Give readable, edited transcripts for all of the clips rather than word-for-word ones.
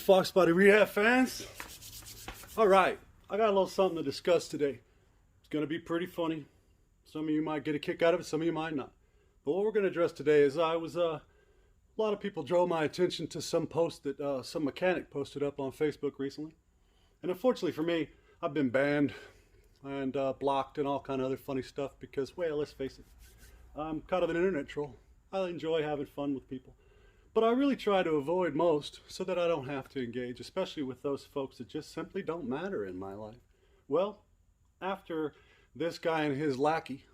Foxbody rehab fans. All right, I got a little something to discuss today. It's going to be pretty funny. Some of you might get a kick out of it, some of you might not. But what we're going to address today is a lot of people drove my attention to some post that some mechanic posted up on Facebook recently. And unfortunately for me, I've been banned and blocked and all kind of other funny stuff because, well, let's face it, I'm kind of an internet troll. I enjoy having fun with people. But I really try to avoid most so that I don't have to engage, especially with those folks that just simply don't matter in my life. Well, after this guy and his lackey,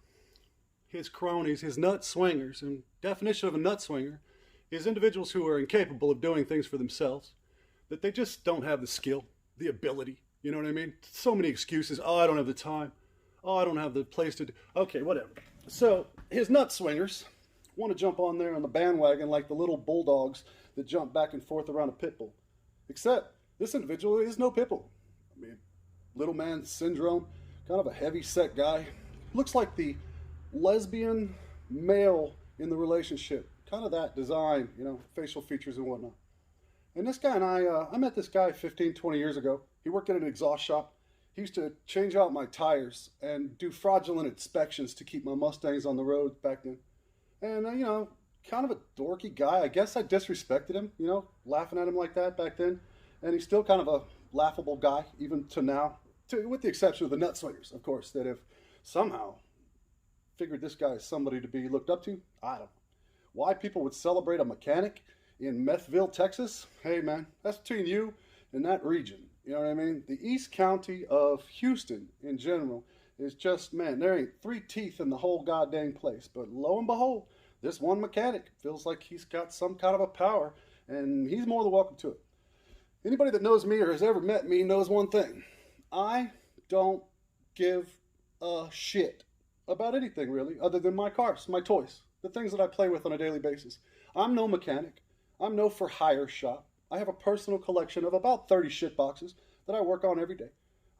his cronies, his nut swingers, and definition of a nut swinger is individuals who are incapable of doing things for themselves, that they just don't have the skill, the ability, you know what I mean? So many excuses. Oh, I don't have the time. Oh, I don't have the place to do. Okay, whatever. So his nut swingers want to jump on there on the bandwagon like the little bulldogs that jump back and forth around a pit bull. Except this individual is no pit bull. I mean, little man syndrome, kind of a heavy set guy. Looks like the lesbian male in the relationship. Kind of that design, you know, facial features and whatnot. And this guy and I met this guy 15, 20 years ago. He worked at an exhaust shop. He used to change out my tires and do fraudulent inspections to keep my Mustangs on the road back then. And, you know, kind of a dorky guy. I guess I disrespected him, you know, laughing at him like that back then. And he's still kind of a laughable guy, even to now, with the exception of the nut swingers, of course, that have somehow figured this guy is somebody to be looked up to. I don't know. Why people would celebrate a mechanic in Methville, Texas? Hey, man, that's between you and that region. You know what I mean? The East County of Houston in general is just, man, there ain't three teeth in the whole goddamn place. But lo and behold, this one mechanic feels like he's got some kind of a power, and he's more than welcome to it. Anybody that knows me or has ever met me knows one thing. I don't give a shit about anything, really, other than my cars, my toys, the things that I play with on a daily basis. I'm no mechanic. I'm no for hire shop. I have a personal collection of about 30 shit boxes that I work on every day.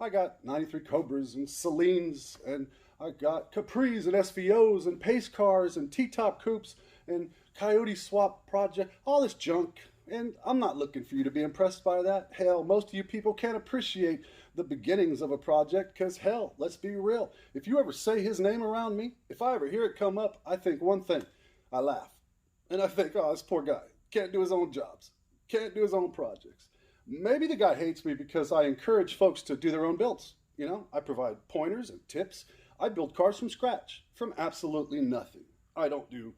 I got 93 Cobras and Celines, and I got Capris and SVOs and pace cars and T-top coupes and Coyote swap project, all this junk. And I'm not looking for you to be impressed by that. Hell, most of you people can't appreciate the beginnings of a project because, hell, let's be real. If you ever say his name around me, if I ever hear it come up, I think one thing. I laugh. And I think, oh, this poor guy can't do his own jobs, can't do his own projects. Maybe the guy hates me because I encourage folks to do their own builds. You know, I provide pointers and tips. I build cars from scratch, from absolutely nothing. I don't do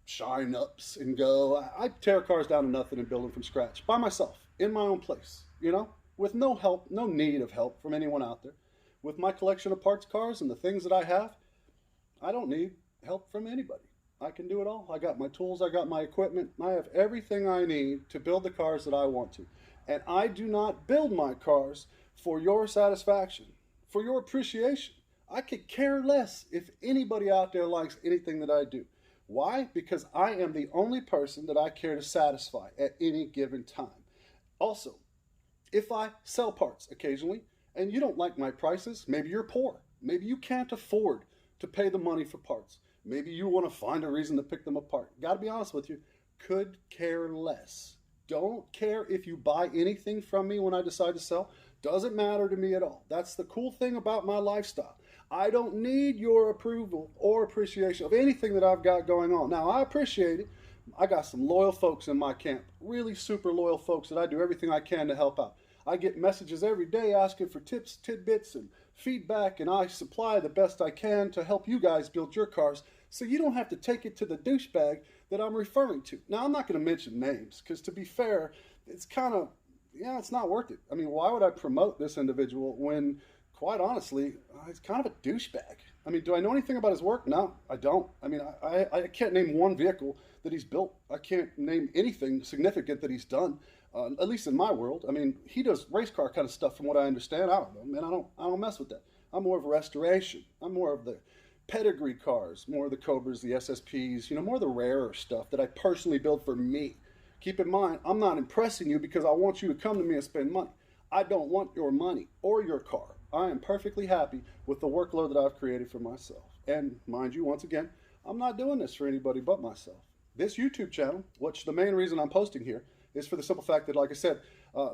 shine ups and go. I tear cars down to nothing and build them from scratch by myself, in my own place, you know, with no help, no need of help from anyone out there. With my collection of parts cars and the things that I have, I don't need help from anybody. I can do it all. I got my tools, I got my equipment, I have everything I need to build the cars that I want to. And I do not build my cars for your satisfaction, for your appreciation. I could care less if anybody out there likes anything that I do. Why? Because I am the only person that I care to satisfy at any given time. Also, if I sell parts occasionally and you don't like my prices, maybe you're poor. Maybe you can't afford to pay the money for parts. Maybe you want to find a reason to pick them apart. Gotta be honest with you, could care less. Don't care if you buy anything from me when I decide to sell. Doesn't matter to me at all. That's the cool thing about my lifestyle. I don't need your approval or appreciation of anything that I've got going on. Now, I appreciate it. I got some loyal folks in my camp, really super loyal folks that I do everything I can to help out. I get messages every day asking for tips, tidbits, and feedback, and I supply the best I can to help you guys build your cars so you don't have to take it to the douchebag that I'm referring to. Now, I'm not going to mention names because, to be fair, it's kind of, yeah, it's not worth it. I mean, why would I promote this individual when, quite honestly, he's kind of a douchebag? I mean, do I know anything about his work? No, I don't. I mean, I can't name one vehicle that he's built. I can't name anything significant that he's done, at least in my world. I mean, he does race car kind of stuff from what I understand. I don't know, man. I don't mess with that. I'm more of a restoration. I'm more of the pedigree cars, more of the Cobras, the SSPs, you know, more of the rarer stuff that I personally build for me. Keep in mind, I'm not impressing you because I want you to come to me and spend money. I don't want your money or your car. I am perfectly happy with the workload that I've created for myself. And mind you, once again, I'm not doing this for anybody but myself. This YouTube channel, which the main reason I'm posting here, is for the simple fact that, like I said,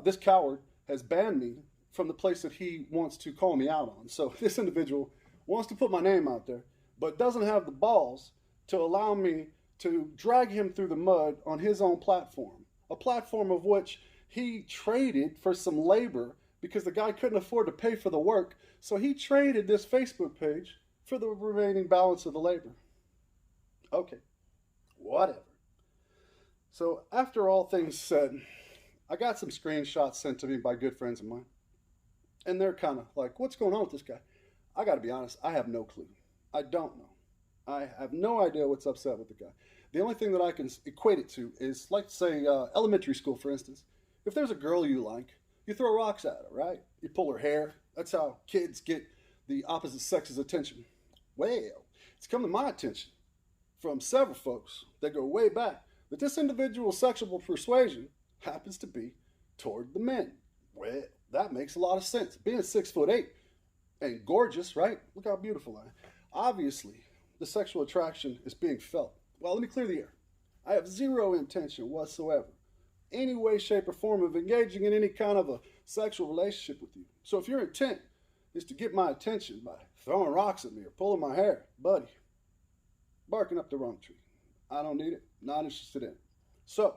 this coward has banned me from the place that he wants to call me out on. So this individual wants to put my name out there, but doesn't have the balls to allow me to drag him through the mud on his own platform, a platform of which he traded for some labor because the guy couldn't afford to pay for the work. So he traded this Facebook page for the remaining balance of the labor. Okay, whatever. So after all things said, I got some screenshots sent to me by good friends of mine. And they're kind of like, what's going on with this guy? I got to be honest, I have no clue. I don't know. I have no idea what's upset with the guy. The only thing that I can equate it to is, like, say, elementary school, for instance. If there's a girl you like, you throw rocks at her, right? You pull her hair. That's how kids get the opposite sex's attention. Well, it's come to my attention from several folks that go way back that this individual's sexual persuasion happens to be toward the men. Well, that makes a lot of sense. Being 6'8" and gorgeous, right? Look how beautiful I am. Obviously, the sexual attraction is being felt. Well, let me clear the air. I have zero intention whatsoever, any way, shape, or form of engaging in any kind of a sexual relationship with you. So if your intent is to get my attention by throwing rocks at me or pulling my hair, buddy, barking up the wrong tree. I don't need it, not interested in it. So,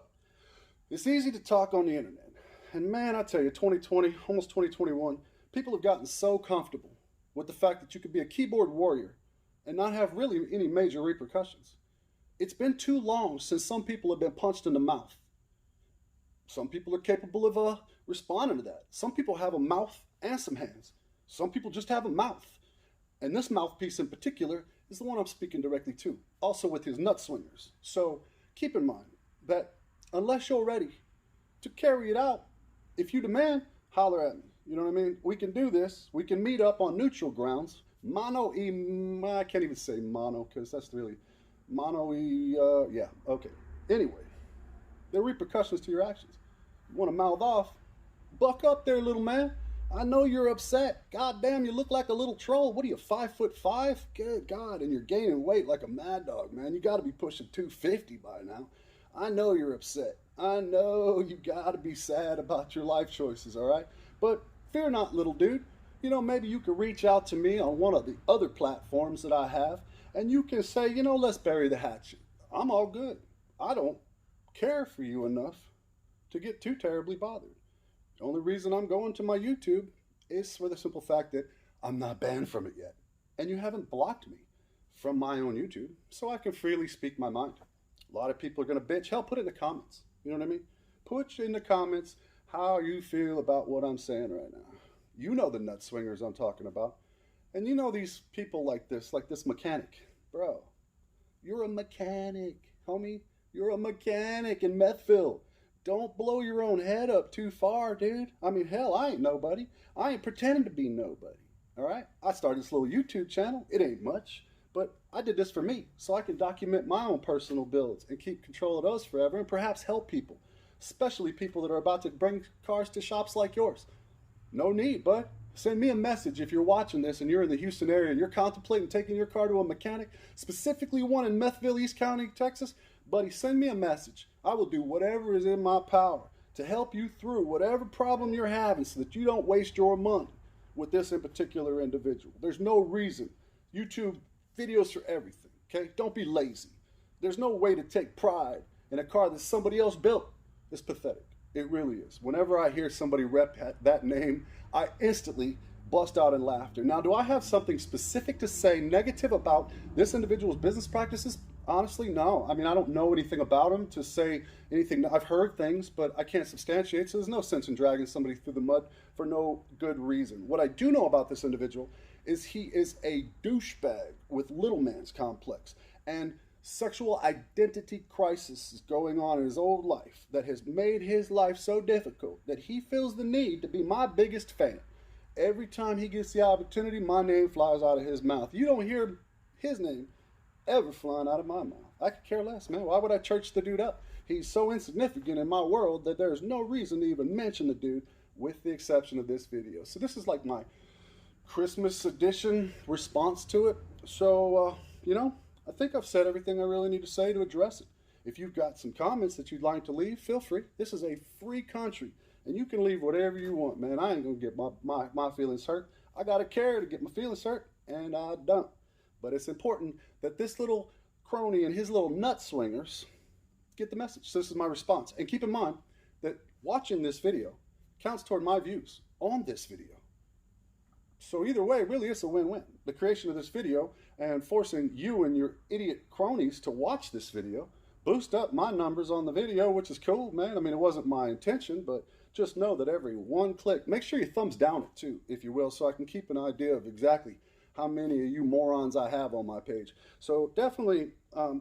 it's easy to talk on the internet. And man, I tell you, 2020, almost 2021, people have gotten so comfortable with the fact that you could be a keyboard warrior and not have really any major repercussions. It's been too long since some people have been punched in the mouth. Some people are capable of responding to that. Some people have a mouth and some hands. Some people just have a mouth. And this mouthpiece in particular is the one I'm speaking directly to, also with his nut swingers. So keep in mind that unless you're ready to carry it out, if you demand, holler at me. You know what I mean? We can do this. We can meet up on neutral grounds. I can't even say mono because that's really, yeah, okay. Anyway, there are repercussions to your actions. You want to mouth off? Buck up there, little man. I know you're upset. God damn, you look like a little troll. What are you, 5'5"? Good God, and you're gaining weight like a mad dog, man. You got to be pushing 250 by now. I know you're upset. I know you got to be sad about your life choices, all right? But fear not, little dude. You know, maybe you could reach out to me on one of the other platforms that I have, and you can say, you know, let's bury the hatchet. I'm all good. I don't care for you enough to get too terribly bothered. The only reason I'm going to my YouTube is for the simple fact that I'm not banned from it yet. And you haven't blocked me from my own YouTube, so I can freely speak my mind. A lot of people are going to bitch. Hell, put it in the comments. You know what I mean? Put in the comments how you feel about what I'm saying right now. You know the nut swingers I'm talking about. And you know these people like this mechanic. Bro, you're a mechanic, homie. You're a mechanic in Methville. Don't blow your own head up too far, dude. I mean, hell, I ain't nobody. I ain't pretending to be nobody, all right? I started this little YouTube channel. It ain't much, but I did this for me so I can document my own personal builds and keep control of those forever and perhaps help people, especially people that are about to bring cars to shops like yours. No need, bud. Send me a message if you're watching this and you're in the Houston area and you're contemplating taking your car to a mechanic, specifically one in Methville, East County, Texas. Buddy, send me a message. I will do whatever is in my power to help you through whatever problem you're having so that you don't waste your money with this in particular individual. There's no reason. YouTube videos for everything, okay? Don't be lazy. There's no way to take pride in a car that somebody else built. It's pathetic. It really is. Whenever I hear somebody rep that name, I instantly bust out in laughter. Now, do I have something specific to say negative about this individual's business practices? Honestly, no. I mean, I don't know anything about him to say anything. I've heard things, but I can't substantiate, so there's no sense in dragging somebody through the mud for no good reason. What I do know about this individual is he is a douchebag with little man's complex, and sexual identity crisis is going on in his old life that has made his life so difficult that he feels the need to be my biggest fan. Every time he gets the opportunity, my name flies out of his mouth. You don't hear his name ever flying out of my mouth. I could care less, man. Why would I church the dude up? He's so insignificant in my world that there's no reason to even mention the dude, with the exception of this video. So this is like my Christmas edition response to it. So, you know, I think I've said everything I really need to say to address it. If you've got some comments that you'd like to leave, feel free. This is a free country, and you can leave whatever you want, man. I ain't gonna get my feelings hurt. I gotta care to get my feelings hurt, and I don't. But it's important that this little crony and his little nut swingers get the message. So this is my response. And keep in mind that watching this video counts toward my views on this video. So either way, really, it's a win-win. The creation of this video and forcing you and your idiot cronies to watch this video boost up my numbers on the video, which is cool, man. I mean, it wasn't my intention, but just know that every one click, make sure you thumbs down it too, if you will, so I can keep an idea of exactly how many of you morons I have on my page. So definitely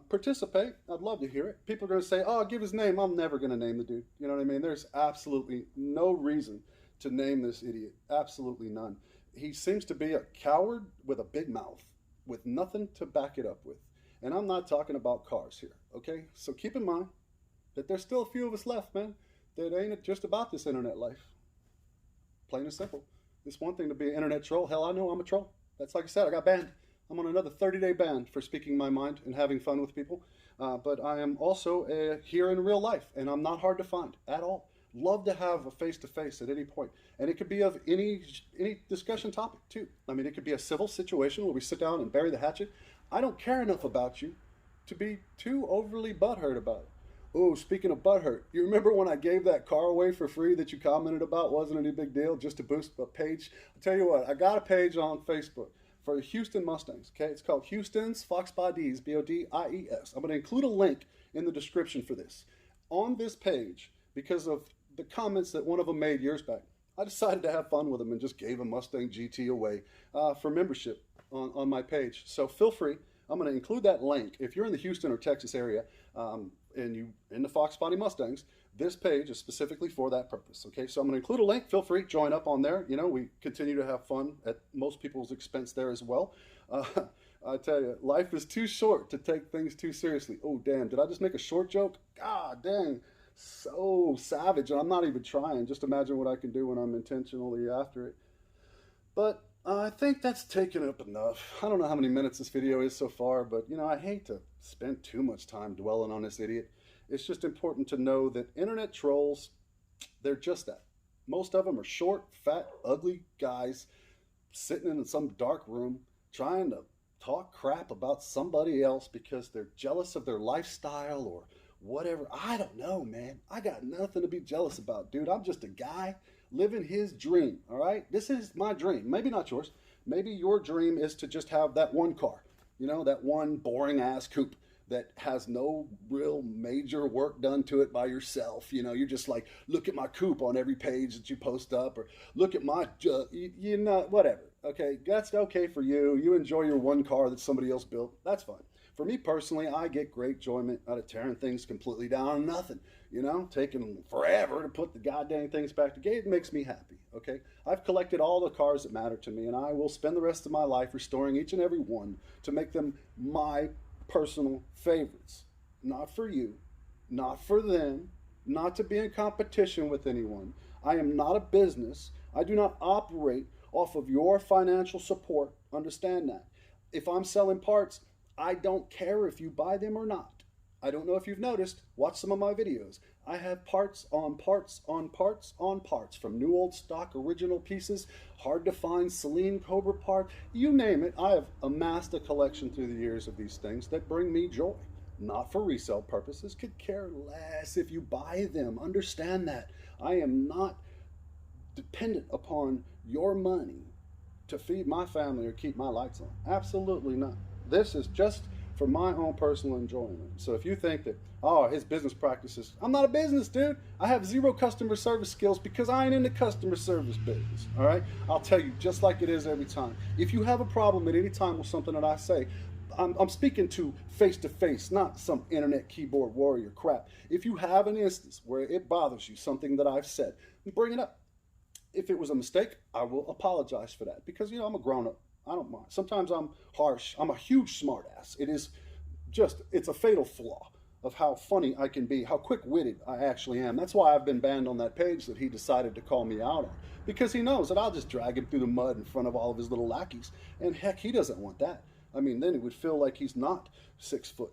participate. I'd love to hear it. People are going to say, oh, give his name. I'm never going to name the dude. You know what I mean? There's absolutely no reason to name this idiot. Absolutely none. He seems to be a coward with a big mouth, with nothing to back it up with. And I'm not talking about cars here, okay? So keep in mind that there's still a few of us left, man, that ain't just about this internet life. Plain and simple. It's one thing to be an internet troll. Hell, I know I'm a troll. That's like I said, I got banned. I'm on another 30-day ban for speaking my mind and having fun with people. But I am also here in real life, and I'm not hard to find at all. Love to have a face-to-face at any point. And it could be of any discussion topic, too. I mean, it could be a civil situation where we sit down and bury the hatchet. I don't care enough about you to be too overly butthurt about it. Oh, speaking of butthurt, you remember when I gave that car away for free that you commented about wasn't any big deal, just to boost a page? I'll tell you what, I got a page on Facebook for Houston Mustangs, okay? It's called Houston's Foxbodies, B-O-D-I-E-S. I'm going to include a link in the description for this. On this page, because of the comments that one of them made years back, I decided to have fun with them and just gave a Mustang GT away for membership on my page. So feel free. I'm going to include that link. If you're in the Houston or Texas area and you in the Foxbody Mustangs, this page is specifically for that purpose. Okay, so I'm going to include a link. Feel free, join up on there. You know, we continue to have fun at most people's expense there as well. I tell you, life is too short to take things too seriously. Oh, damn, did I just make a short joke? God dang, so savage. And I'm not even trying. Just imagine what I can do when I'm intentionally after it. But I think that's taken up enough. I don't know how many minutes this video is so far, but you know, I hate to spend too much time dwelling on this idiot. It's just important to know that internet trolls, they're just that. Most of them are short, fat, ugly guys sitting in some dark room trying to talk crap about somebody else because they're jealous of their lifestyle or whatever. I don't know, man. I got nothing to be jealous about, dude. I'm just a guy living his dream, all right? This is my dream. Maybe not yours. Maybe your dream is to just have that one car, you know, that one boring-ass coupe that has no real major work done to it by yourself. You know, you're just like, look at my coupe on every page that you post up, or look at my, you know, whatever. Okay, that's okay for you. You enjoy your one car that somebody else built. That's fine. For me personally, I get great enjoyment out of tearing things completely down on nothing. You know, taking forever to put the goddamn things back together. It makes me happy, okay? I've collected all the cars that matter to me, and I will spend the rest of my life restoring each and every one to make them my personal favorites. Not for you, not for them, not to be in competition with anyone. I am not a business. I do not operate off of your financial support. Understand that. If I'm selling parts, I don't care if you buy them or not. I don't know if you've noticed, watch some of my videos. I have parts on parts on parts on parts, from new old stock original pieces, hard to find Celine Cobra part, you name it. I have amassed a collection through the years of these things that bring me joy. Not for resale purposes, could care less if you buy them. Understand that. I am not dependent upon your money to feed my family or keep my lights on. Absolutely not. This is just for my own personal enjoyment. So if you think that, oh, his business practices, I'm not a business, dude. I have zero customer service skills because I ain't in the customer service business, all right? I'll tell you just like it is every time. If you have a problem at any time with something that I say, I'm speaking to face-to-face, not some internet keyboard warrior crap. If you have an instance where it bothers you, something that I've said, bring it up. If it was a mistake, I will apologize for that because, you know, I'm a grown-up. I don't mind. Sometimes I'm harsh. I'm a huge smartass. It's a fatal flaw of how funny I can be, how quick-witted I actually am. That's why I've been banned on that page that he decided to call me out on, because he knows that I'll just drag him through the mud in front of all of his little lackeys. And heck, he doesn't want that. I mean, then he would feel like he's not 6'5",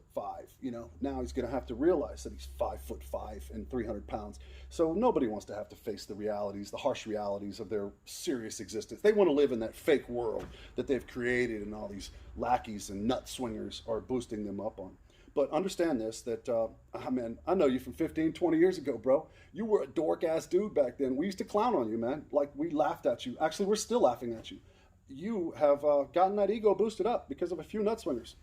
you know. Now he's going to have to realize that he's 5'5" and 300 pounds. So nobody wants to have to face the realities, the harsh realities of their serious existence. They want to live in that fake world that they've created, and all these lackeys and nut swingers are boosting them up on. But understand this, that, man, I know you from 15, 20 years ago, bro. You were a dork-ass dude back then. We used to clown on you, man. Like, we laughed at you. Actually, we're still laughing at you. You have gotten that ego boosted up because of a few nut swingers.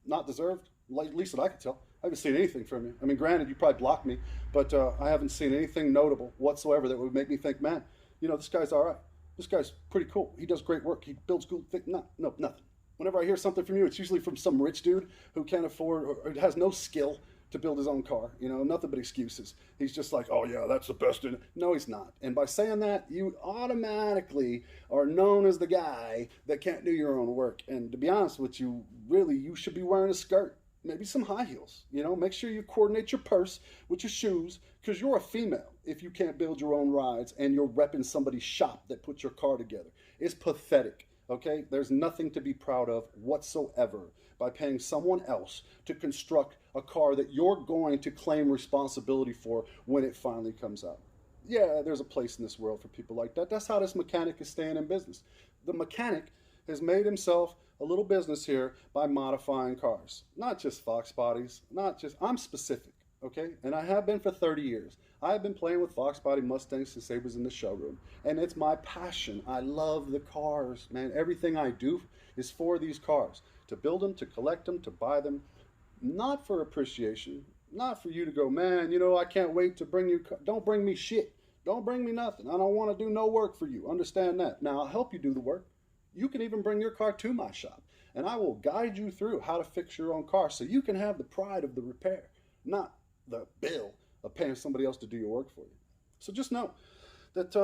Not deserved, at least that I could tell. I haven't seen anything from you. I mean, granted, you probably blocked me, but I haven't seen anything notable whatsoever that would make me think, man, you know, this guy's all right. This guy's pretty cool. He does great work. He builds cool things. No, nothing. Whenever I hear something from you, it's usually from some rich dude who can't afford or has no skill to build his own car. You know, nothing but excuses. He's just like, oh yeah, that's the best in it. No, he's not. And by saying that, you automatically are known as the guy that can't do your own work. And to be honest with you, really, you should be wearing a skirt, maybe some high heels. You know, make sure you coordinate your purse with your shoes, because you're a female if you can't build your own rides and you're repping somebody's shop that put your car together. It's pathetic. Okay, there's nothing to be proud of whatsoever by paying someone else to construct a car that you're going to claim responsibility for when it finally comes out. Yeah, there's a place in this world for people like that. That's how this mechanic is staying in business. The mechanic has made himself a little business here by modifying cars. Not just Foxbodies, I'm specific, okay? And I have been for 30 years. I have been playing with Foxbody Mustangs since they was in the showroom. And it's my passion. I love the cars, man. Everything I do is for these cars. To build them, to collect them, to buy them. Not for appreciation. Not for you to go, man, you know, I can't wait to bring you. Don't bring me shit. Don't bring me nothing. I don't want to do no work for you. Understand that. Now, I'll help you do the work. You can even bring your car to my shop. And I will guide you through how to fix your own car so you can have the pride of the repair. Not the bill of paying somebody else to do your work for you. So just know that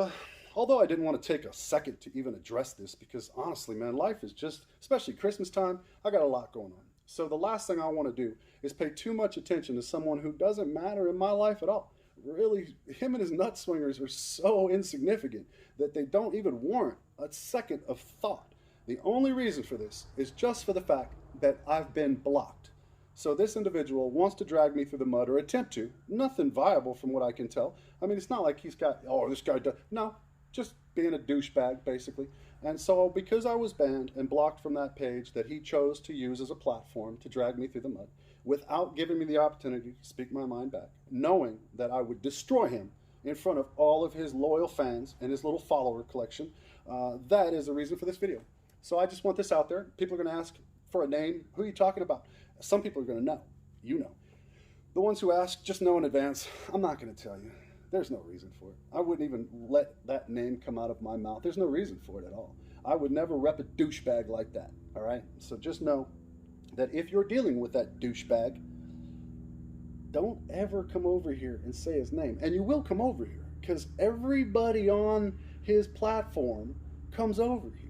although I didn't want to take a second to even address this, because honestly, man, life is just, especially Christmas time, I got a lot going on. So the last thing I want to do is pay too much attention to someone who doesn't matter in my life at all. Really, him and his nut swingers are so insignificant that they don't even warrant a second of thought. The only reason for this is just for the fact that I've been blocked. So this individual wants to drag me through the mud, or attempt to. Nothing viable from what I can tell. I mean, it's not like he's got, oh, this guy does. No, just being a douchebag, basically. And so because I was banned and blocked from that page that he chose to use as a platform to drag me through the mud, without giving me the opportunity to speak my mind back, knowing that I would destroy him in front of all of his loyal fans and his little follower collection, that is the reason for this video. So I just want this out there. People are going to ask for a name. Who are you talking about? Some people are going to know. You know. The ones who ask, just know in advance. I'm not going to tell you. There's no reason for it. I wouldn't even let that name come out of my mouth. There's no reason for it at all. I would never rep a douchebag like that. All right? So just know that if you're dealing with that douchebag, don't ever come over here and say his name. And you will come over here, because everybody on his platform comes over here.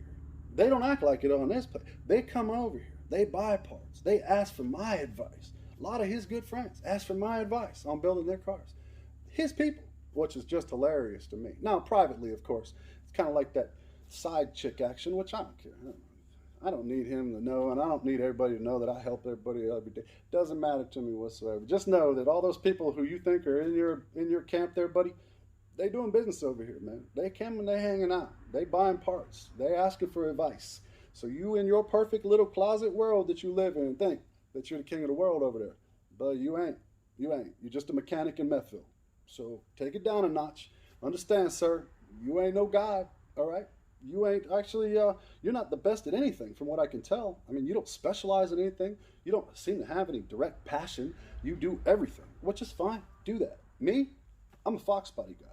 They don't act like it on this place. They come over here. They buy parts. They ask for my advice. A lot of his good friends ask for my advice on building their cars. His people, which is just hilarious to me. Now, privately, of course, it's kind of like that side chick action, which I don't care. I don't need him to know, and I don't need everybody to know that I help everybody every day. Doesn't matter to me whatsoever. Just know that all those people who you think are in your camp there, buddy, they doing business over here, man. They come and they hanging out. They buying parts. They asking for advice. So you in your perfect little closet world that you live in think that you're the king of the world over there. But you ain't. You ain't. You're just a mechanic in Methville. So take it down a notch. Understand, sir, you ain't no god, all right? You ain't actually, you're not the best at anything from what I can tell. I mean, you don't specialize in anything. You don't seem to have any direct passion. You do everything, which is fine. Do that. Me, I'm a Foxbody guy.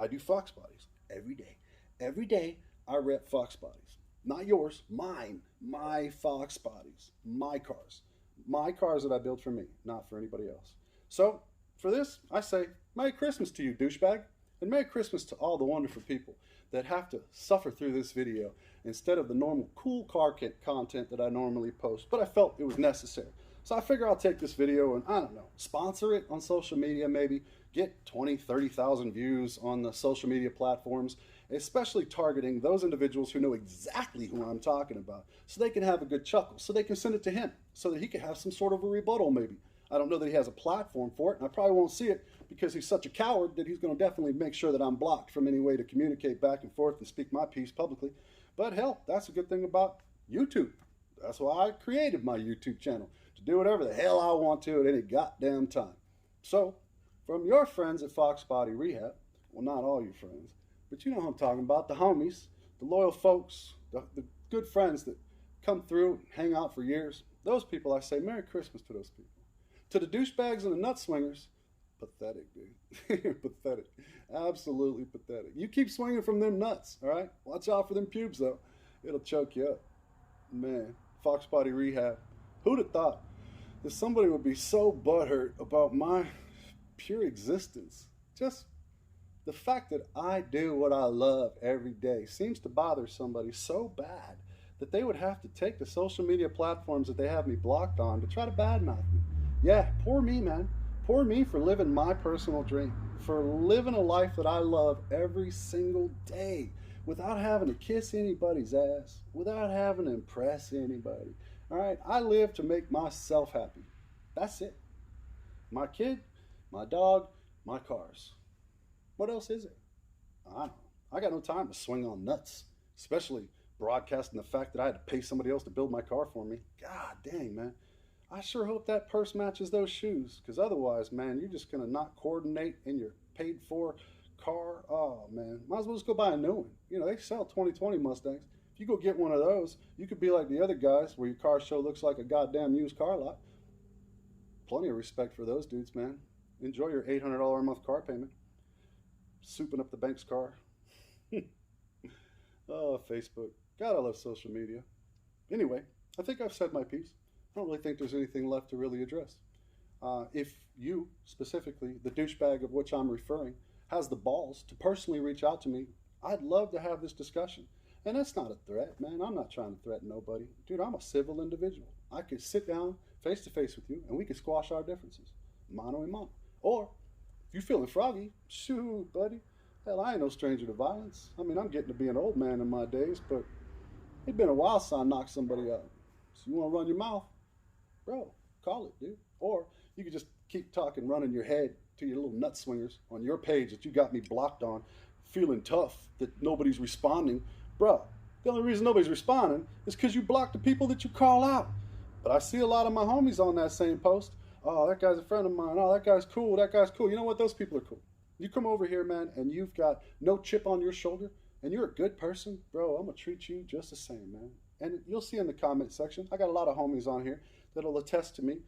I do Foxbodies every day. Every day I rep Foxbodies. Not yours, mine. My Foxbodies. My cars. My cars that I build for me, not for anybody else. So, for this, I say, Merry Christmas to you, douchebag. And Merry Christmas to all the wonderful people that have to suffer through this video instead of the normal cool car content that I normally post. But I felt it was necessary. So I figure I'll take this video and, I don't know, sponsor it on social media maybe. get 20, 30,000 views on the social media platforms, especially targeting those individuals who know exactly who I'm talking about, so they can have a good chuckle, so they can send it to him, so that he can have some sort of a rebuttal maybe. I don't know that he has a platform for it, and I probably won't see it because he's such a coward that he's going to definitely make sure that I'm blocked from any way to communicate back and forth and speak my piece publicly. But hell, that's a good thing about YouTube. That's why I created my YouTube channel, to do whatever the hell I want to at any goddamn time. So, from your friends at Foxbody Rehab, well, not all your friends, but you know who I'm talking about, the homies, the loyal folks, the good friends that come through and hang out for years, those people, I say Merry Christmas to those people. To the douchebags and the nut swingers, pathetic, dude. Pathetic. Absolutely pathetic. You keep swinging from them nuts, all right? Watch out for them pubes, though. It'll choke you up. Man, Foxbody Rehab. Who'd have thought that somebody would be so butthurt about my pure existence? Just the fact that I do what I love every day seems to bother somebody so bad that they would have to take the social media platforms that they have me blocked on to try to badmouth me. Yeah, poor me, man. Poor me for living my personal dream, for living a life that I love every single day without having to kiss anybody's ass, without having to impress anybody. All right, I live to make myself happy. That's it. My kid, my dog, my cars. What else is it? I don't know. I got no time to swing on nuts, especially broadcasting the fact that I had to pay somebody else to build my car for me. God dang, man. I sure hope that purse matches those shoes, because otherwise, man, you're just going to not coordinate in your paid-for car. Oh, man. Might as well just go buy a new one. You know, they sell 2020 Mustangs. If you go get one of those, you could be like the other guys where your car show looks like a goddamn used car lot. Plenty of respect for those dudes, man. Enjoy your $800 a month car payment. Souping up the bank's car. Oh, Facebook. God, I love social media. Anyway, I think I've said my piece. I don't really think there's anything left to really address. If you, specifically, the douchebag of which I'm referring, has the balls to personally reach out to me, I'd love to have this discussion. And that's not a threat, man. I'm not trying to threaten nobody. Dude, I'm a civil individual. I could sit down face to face with you and we could squash our differences. Mano a mano. Or, if you're feeling froggy, shoot, buddy. Hell, I ain't no stranger to violence. I mean, I'm getting to be an old man in my days, but it's been a while since I knocked somebody out. So you want to run your mouth? Bro, call it, dude. Or you could just keep talking, running your head to your little nut swingers on your page that you got me blocked on, feeling tough that nobody's responding. Bro, the only reason nobody's responding is because you block the people that you call out. But I see a lot of my homies on that same post. Oh, that guy's a friend of mine. Oh, that guy's cool. That guy's cool. You know what? Those people are cool. You come over here, man, and you've got no chip on your shoulder, and you're a good person, bro, I'm going to treat you just the same, man. And you'll see in the comment section, I got a lot of homies on here that'll attest to me.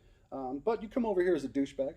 But you come over here as a douchebag,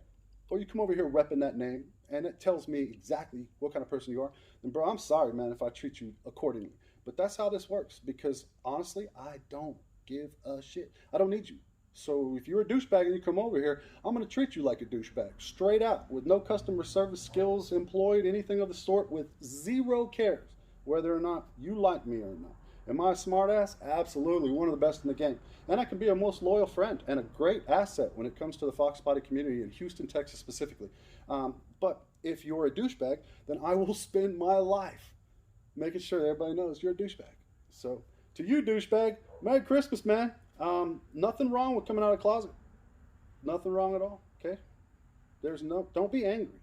or you come over here repping that name, and it tells me exactly what kind of person you are, then, bro, I'm sorry, man, if I treat you accordingly. But that's how this works, because honestly, I don't give a shit. I don't need you. So if you're a douchebag and you come over here, I'm going to treat you like a douchebag, straight out, with no customer service skills employed, anything of the sort, with zero cares whether or not you like me or not. Am I a smart ass? Absolutely, one of the best in the game. And I can be a most loyal friend and a great asset when it comes to the Foxbody community in Houston, Texas specifically. But if you're a douchebag, then I will spend my life making sure that everybody knows you're a douchebag. So to you, douchebag, Merry Christmas, man. Nothing wrong with coming out of the closet. Nothing wrong at all, okay? Don't be angry.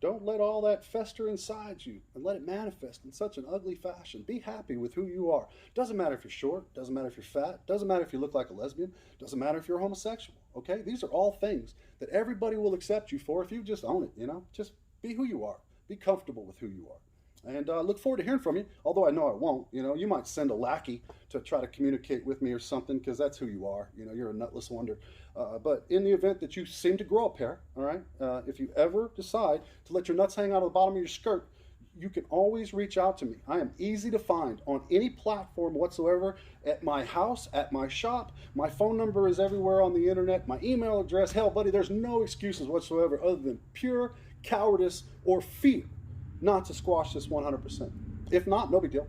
Don't let all that fester inside you and let it manifest in such an ugly fashion. Be happy with who you are. Doesn't matter if you're short, doesn't matter if you're fat, doesn't matter if you look like a lesbian, doesn't matter if you're homosexual, okay? These are all things that everybody will accept you for if you just own it, you know? Just be who you are. Be comfortable with who you are. And look forward to hearing from you, although I know I won't. You know, you might send a lackey to try to communicate with me or something, because that's who you are. You know, you're a nutless wonder. But in the event that you seem to grow a pair, all right, if you ever decide to let your nuts hang out of the bottom of your skirt, you can always reach out to me. I am easy to find on any platform whatsoever, at my house, at my shop. My phone number is everywhere on the internet. My email address, hell, buddy, there's no excuses whatsoever other than pure cowardice or fear not to squash this 100%. If not, no big deal.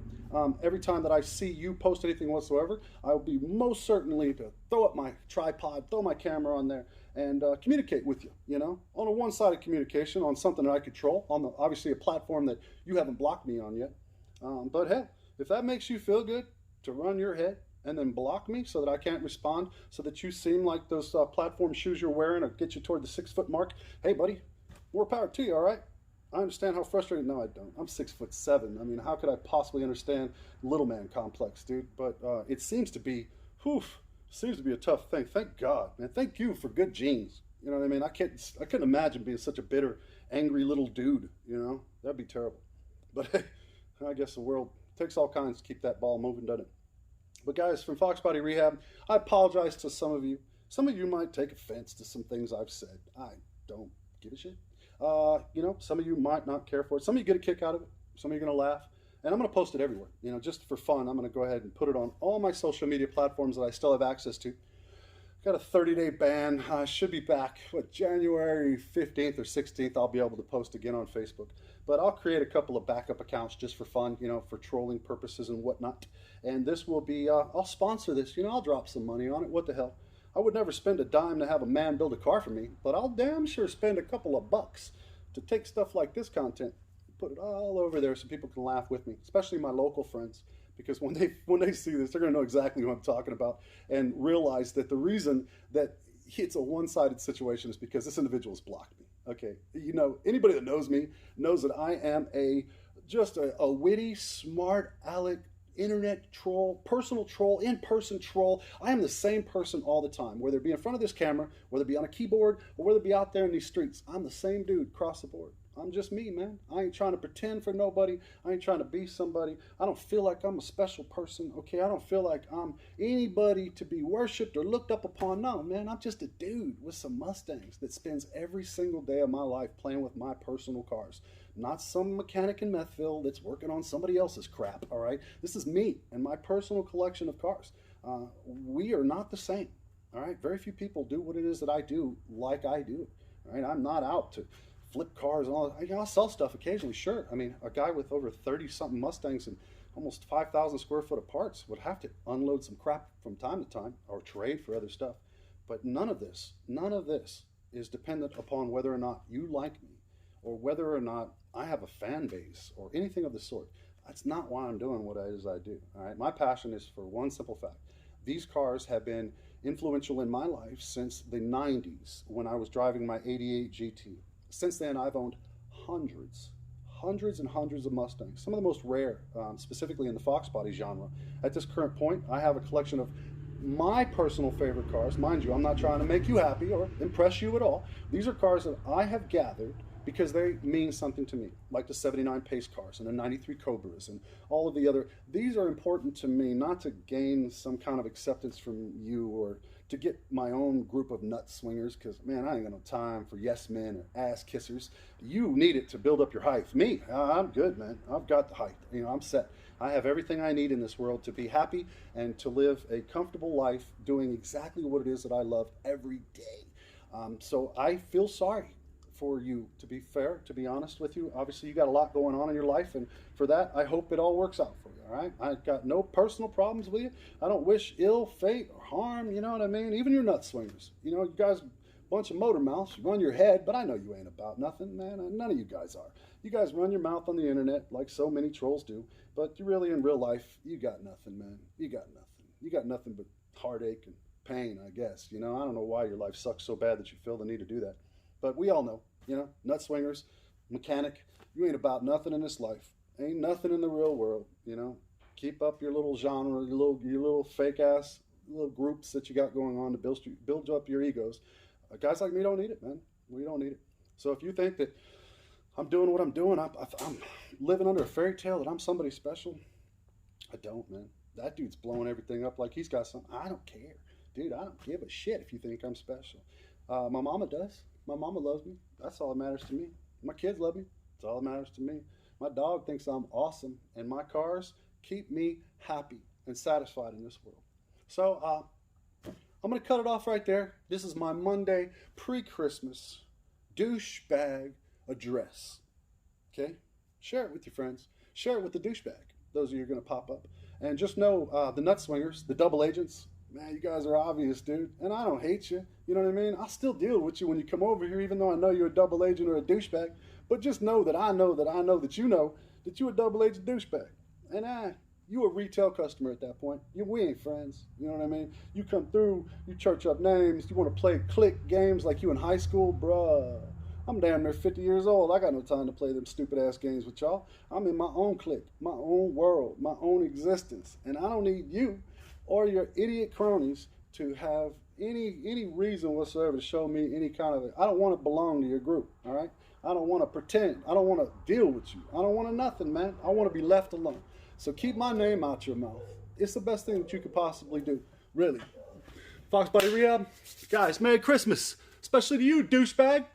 Every time that I see you post anything whatsoever, I will be most certainly to throw up my tripod, throw my camera on there, and communicate with you, on a one-sided communication on something that I control, on obviously a platform that you haven't blocked me on yet. But hell, if that makes you feel good to run your head and then block me so that I can't respond, so that you seem like those platform shoes you're wearing will get you toward the 6-foot mark, hey buddy, more power to you, all right? I understand how frustrating. No, I don't. I'm 6'7". I mean, how could I possibly understand little man complex, dude? But it seems to be, seems to be a tough thing. Thank God, man. Thank you for good genes. You know what I mean? I couldn't imagine being such a bitter, angry little dude. That'd be terrible. But hey, I guess the world takes all kinds to keep that ball moving, doesn't it? But guys, from Foxbody Rehab, I apologize to some of you. Some of you might take offense to some things I've said. I don't give a shit. Some of you might not care for it. Some of you get a kick out of it. Some of you are going to laugh. And I'm going to post it everywhere. Just for fun, I'm going to go ahead and put it on all my social media platforms that I still have access to. Got a 30-day ban. I should be back, January 15th or 16th, I'll be able to post again on Facebook. But I'll create a couple of backup accounts just for fun, for trolling purposes and whatnot. And this will be, I'll sponsor this. I'll drop some money on it. What the hell? I would never spend a dime to have a man build a car for me, but I'll damn sure spend a couple of bucks to take stuff like this content, put it all over there so people can laugh with me, especially my local friends. Because when they see this, they're going to know exactly what I'm talking about and realize that the reason that it's a one-sided situation is because this individual's blocked me. Okay, anybody that knows me knows that I am just a witty, smart aleck, internet troll, personal troll, in-person troll. I am the same person all the time, whether it be in front of this camera, whether it be on a keyboard, or whether it be out there in these streets. I'm the same dude across the board. I'm just me, man. I ain't trying to pretend for nobody. I ain't trying to be somebody. I don't feel like I'm a special person, okay? I don't feel like I'm anybody to be worshipped or looked up upon. No, man, I'm just a dude with some Mustangs that spends every single day of my life playing with my personal cars. Not some mechanic in Methville that's working on somebody else's crap, all right? This is me and my personal collection of cars. We are not the same, all right? Very few people do what it is that I do like I do, all right? I'm not out to flip cars and all that. I'll sell stuff occasionally, sure. I mean, a guy with over 30-something Mustangs and almost 5,000 square foot of parts would have to unload some crap from time to time or trade for other stuff. But none of this is dependent upon whether or not you like me or whether or not I have a fan base or anything of the sort. That's not why I'm doing what it is I do. All right, my passion is for one simple fact. These cars have been influential in my life since the 90s when I was driving my 88 GT. Since then, I've owned hundreds and hundreds of Mustangs, some of the most rare, specifically in the Foxbodies genre. At this current point, I have a collection of my personal favorite cars. Mind you, I'm not trying to make you happy or impress you at all. These are cars that I have gathered because they mean something to me, like the 79 Pace cars and the 93 Cobras and all of the other. These are important to me, not to gain some kind of acceptance from you or to get my own group of nut swingers, because, man, I ain't got no time for yes men or ass kissers. You need it to build up your height. Me, I'm good, man. I've got the height. I'm set. I have everything I need in this world to be happy and to live a comfortable life doing exactly what it is that I love every day. So I feel sorry for you, to be fair, to be honest with you. Obviously, you got a lot going on in your life, and for that, I hope it all works out for you, all right? I've got no personal problems with you. I don't wish ill fate or harm, you know what I mean? Even your nut swingers. You guys, bunch of motor mouths, you run your head, but I know you ain't about nothing, man. None of you guys are. You guys run your mouth on the internet like so many trolls do, but you really, in real life, you got nothing, man. You got nothing. You got nothing but heartache and pain, I guess. I don't know why your life sucks so bad that you feel the need to do that. But we all know, nut swingers, mechanic, you ain't about nothing in this life. Ain't nothing in the real world, Keep up your little genre, your little fake ass little groups that you got going on to build up your egos. Guys like me don't need it, man. We don't need it. So if you think that I'm doing what I'm doing, I'm living under a fairy tale that I'm somebody special, I don't, man. That dude's blowing everything up like he's got something. I don't care. Dude, I don't give a shit if you think I'm special. My mama does. My mama loves me. That's all that matters to me. My kids love me. That's all that matters to me. My dog thinks I'm awesome, and my cars keep me happy and satisfied in this world. So I'm going to cut it off right there. This is my Monday pre-Christmas douchebag address. Okay? Share it with your friends. Share it with the douchebag. Those of you are going to pop up. And just know the nut swingers, the double agents, man, you guys are obvious, dude. And I don't hate you. You know what I mean? I'll still deal with you when you come over here, even though I know you're a double agent or a douchebag. But just know that I know that you know that you're a double agent douchebag. And you a retail customer at that point. We ain't friends. You know what I mean? You come through, you church up names, you want to play click games like you in high school, bruh. I'm damn near 50 years old. I got no time to play them stupid ass games with y'all. I'm in my own clique, my own world, my own existence. And I don't need you or your idiot cronies to have any reason whatsoever to show me any kind of it. I don't want to belong to your group, all right? I don't want to pretend. I don't want to deal with you. I don't want to nothing, man. I want to be left alone. So keep my name out your mouth. It's the best thing that you could possibly do, really. Foxbody Rehab, guys, Merry Christmas, especially to you, douchebag.